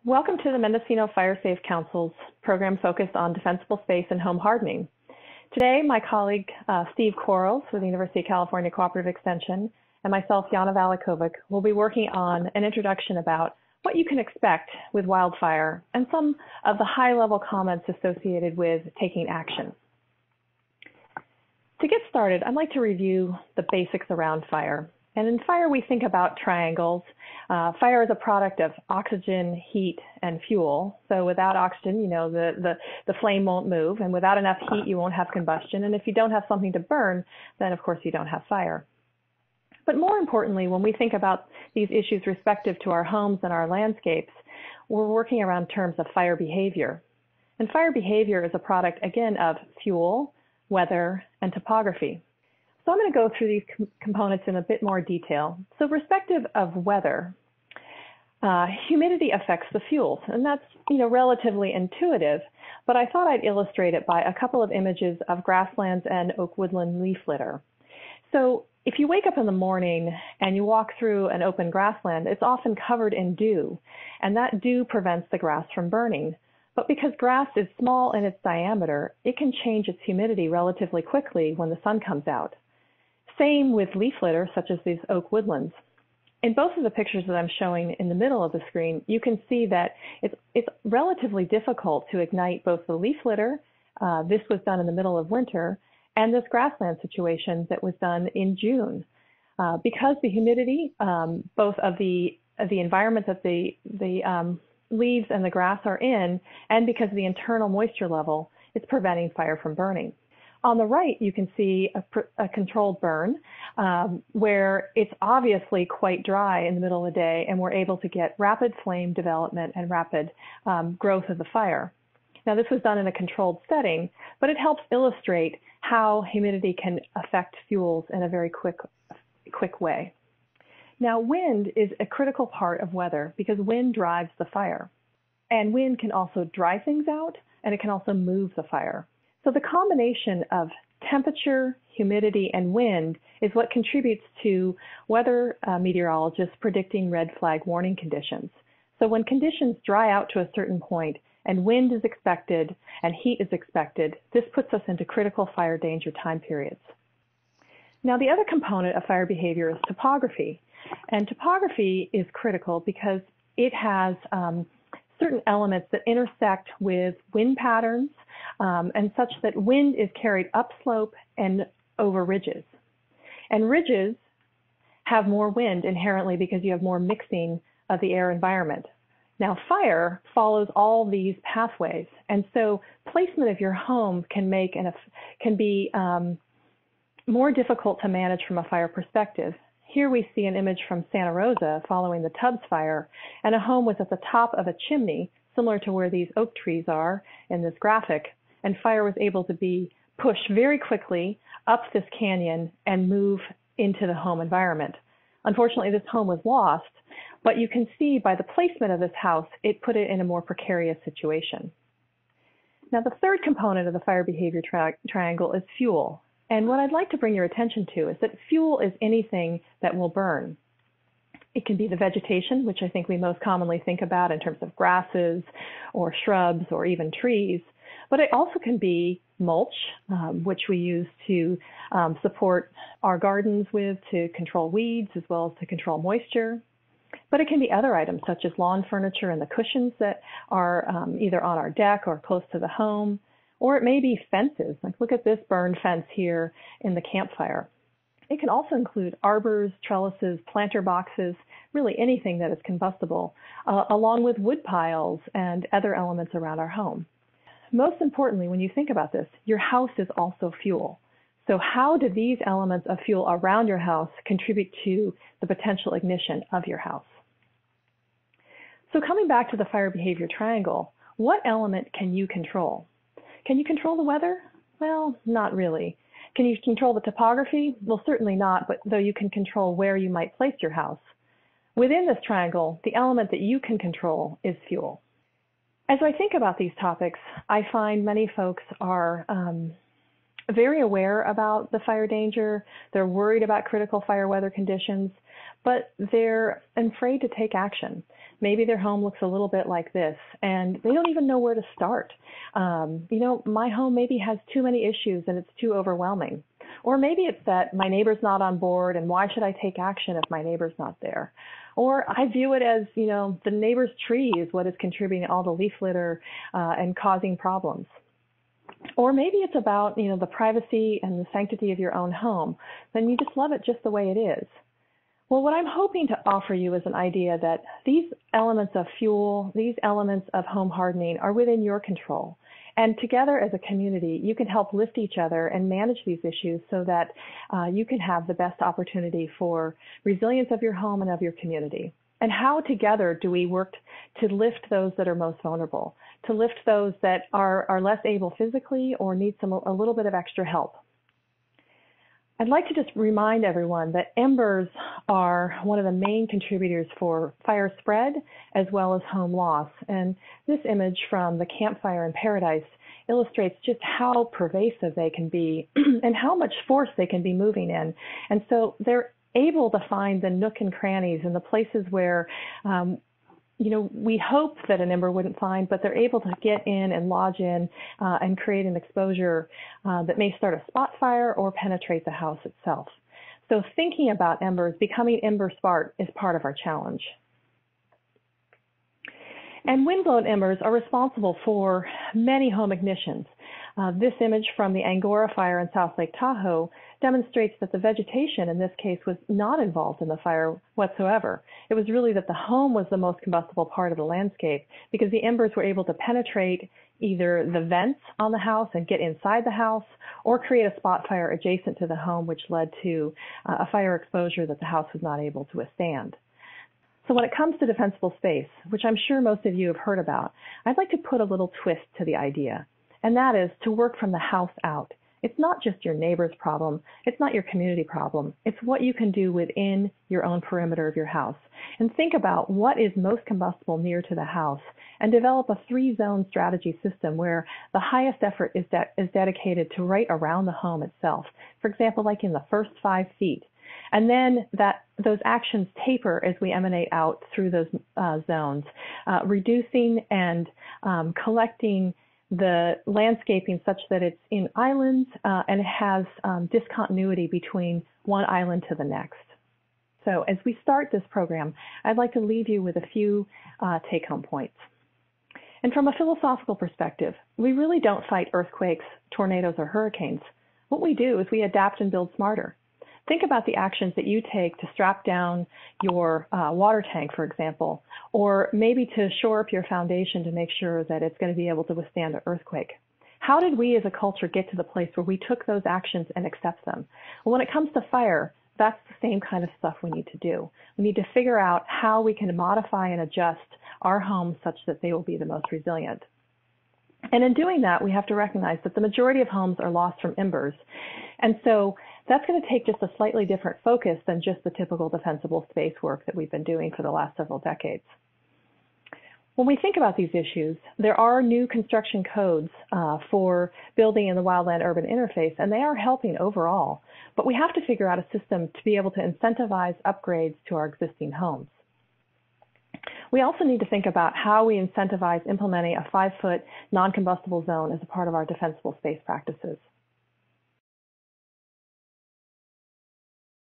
Welcome to the Mendocino Fire Safe Council's program focused on defensible space and home hardening. Today, my colleague Steve Quarles with the University of California Cooperative Extension and myself, Jana Valikovic, will be working on an introduction about what you can expect with wildfire and some of the high-level comments associated with taking action. To get started, I'd like to review the basics around fire. And in fire, we think about triangles. Fire is a product of oxygen, heat, and fuel. So without oxygen, the flame won't move. And without enough heat, you won't have combustion. And if you don't have something to burn, then of course you don't have fire. But more importantly, when we think about these issues respective to our homes and our landscapes, we're working around terms of fire behavior. And fire behavior is a product, again, of fuel, weather, and topography. So I'm going to go through these components in a bit more detail. So respective of weather, humidity affects the fuels, and that's relatively intuitive, but I thought I'd illustrate it by a couple of images of grasslands and oak woodland leaf litter. So if you wake up in the morning and you walk through an open grassland, it's often covered in dew, and that dew prevents the grass from burning. But because grass is small in its diameter, it can change its humidity relatively quickly when the sun comes out. Same with leaf litter, such as these oak woodlands. In both of the pictures that I'm showing in the middle of the screen, you can see that it's relatively difficult to ignite both the leaf litter, this was done in the middle of winter, and this grassland situation that was done in June. Because the humidity, both of the environment that the leaves and the grass are in, and because of the internal moisture level, it's preventing fire from burning. On the right, you can see a controlled burn where it's obviously quite dry in the middle of the day, and we're able to get rapid flame development and rapid growth of the fire. Now, this was done in a controlled setting, but it helps illustrate how humidity can affect fuels in a very quick way. Now, wind is a critical part of weather because wind drives the fire. And wind can also dry things out, and it can also move the fire. So the combination of temperature, humidity, and wind is what contributes to weather meteorologists predicting red flag warning conditions. So when conditions dry out to a certain point and wind is expected and heat is expected, this puts us into critical fire danger time periods. Now, the other component of fire behavior is topography. And topography is critical because it has certain elements that intersect with wind patterns and such that wind is carried upslope and over ridges. And ridges have more wind inherently because you have more mixing of the air environment. Now, fire follows all these pathways, and so placement of your home can be more difficult to manage from a fire perspective. Here we see an image from Santa Rosa following the Tubbs fire, and a home was at the top of a chimney, similar to where these oak trees are in this graphic, and fire was able to be pushed very quickly up this canyon and move into the home environment. Unfortunately, this home was lost, but you can see by the placement of this house, it put it in a more precarious situation. Now, the third component of the fire behavior triangle is fuel. And what I'd like to bring your attention to is that fuel is anything that will burn. It can be the vegetation, which I think we most commonly think about in terms of grasses or shrubs or even trees, but it also can be mulch, which we use to support our gardens with to control weeds as well as to control moisture. But it can be other items such as lawn furniture and the cushions that are either on our deck or close to the home. Or it may be fences, like look at this burned fence here in the campfire. It can also include arbors, trellises, planter boxes, really anything that is combustible, along with wood piles and other elements around our home. Most importantly, when you think about this, your house is also fuel. So how do these elements of fuel around your house contribute to the potential ignition of your house? So coming back to the fire behavior triangle, what element can you control? Can you control the weather? Well, not really. Can you control the topography? Well, certainly not, but though you can control where you might place your house. Within this triangle, the element that you can control is fuel. As I think about these topics, I find many folks are very aware about the fire danger. They're worried about critical fire weather conditions, but they're afraid to take action. Maybe their home looks a little bit like this, and they don't even know where to start. My home maybe has too many issues and it's too overwhelming. Or maybe it's that my neighbor's not on board, and why should I take action if my neighbor's not there? Or I view it as, the neighbor's tree is what is contributing all the leaf litter and causing problems. Or maybe it's about, the privacy and the sanctity of your own home. Then you just love it just the way it is. Well, what I'm hoping to offer you is an idea that these elements of fuel, these elements of home hardening are within your control. And together as a community, you can help lift each other and manage these issues so that you can have the best opportunity for resilience of your home and of your community. And how together do we work to lift those that are most vulnerable, to lift those that are less able physically or need a little bit of extra help? I'd like to just remind everyone that embers are one of the main contributors for fire spread as well as home loss. And this image from the campfire in Paradise illustrates just how pervasive they can be and how much force they can be moving in. And so they're able to find the nook and crannies and the places where we hope that an ember wouldn't find, but they're able to get in and lodge in and create an exposure that may start a spot fire or penetrate the house itself. So thinking about embers, becoming ember smart is part of our challenge. And windblown embers are responsible for many home ignitions. This image from the Angora fire in South Lake Tahoe demonstrates that the vegetation in this case was not involved in the fire whatsoever. It was really that the home was the most combustible part of the landscape because the embers were able to penetrate either the vents on the house and get inside the house or create a spot fire adjacent to the home, which led to a fire exposure that the house was not able to withstand. So when it comes to defensible space, which I'm sure most of you have heard about, I'd like to put a little twist to the idea, and that is to work from the house out. It's not just your neighbor's problem. It's not your community problem. It's what you can do within your own perimeter of your house. And think about what is most combustible near to the house and develop a 3-zone strategy system where the highest effort is dedicated to right around the home itself. For example, like in the first 5 feet. And then those actions taper as we emanate out through those zones, reducing and collecting the landscaping such that it's in islands and it has discontinuity between one island to the next. So as we start this program, I'd like to leave you with a few take-home points. And from a philosophical perspective, we really don't fight earthquakes, tornadoes, or hurricanes. What we do is we adapt and build smarter. Think about the actions that you take to strap down your water tank, for example, or maybe to shore up your foundation to make sure that it's going to be able to withstand an earthquake. How did we as a culture get to the place where we took those actions and accept them? Well, when it comes to fire, that's the same kind of stuff we need to do. We need to figure out how we can modify and adjust our homes such that they will be the most resilient. And in doing that, we have to recognize that the majority of homes are lost from embers. And so that's going to take just a slightly different focus than just the typical defensible space work that we've been doing for the last several decades. When we think about these issues, there are new construction codes for building in the wildland-urban interface, and they are helping overall. But we have to figure out a system to be able to incentivize upgrades to our existing homes. We also need to think about how we incentivize implementing a 5-foot non-combustible zone as a part of our defensible space practices.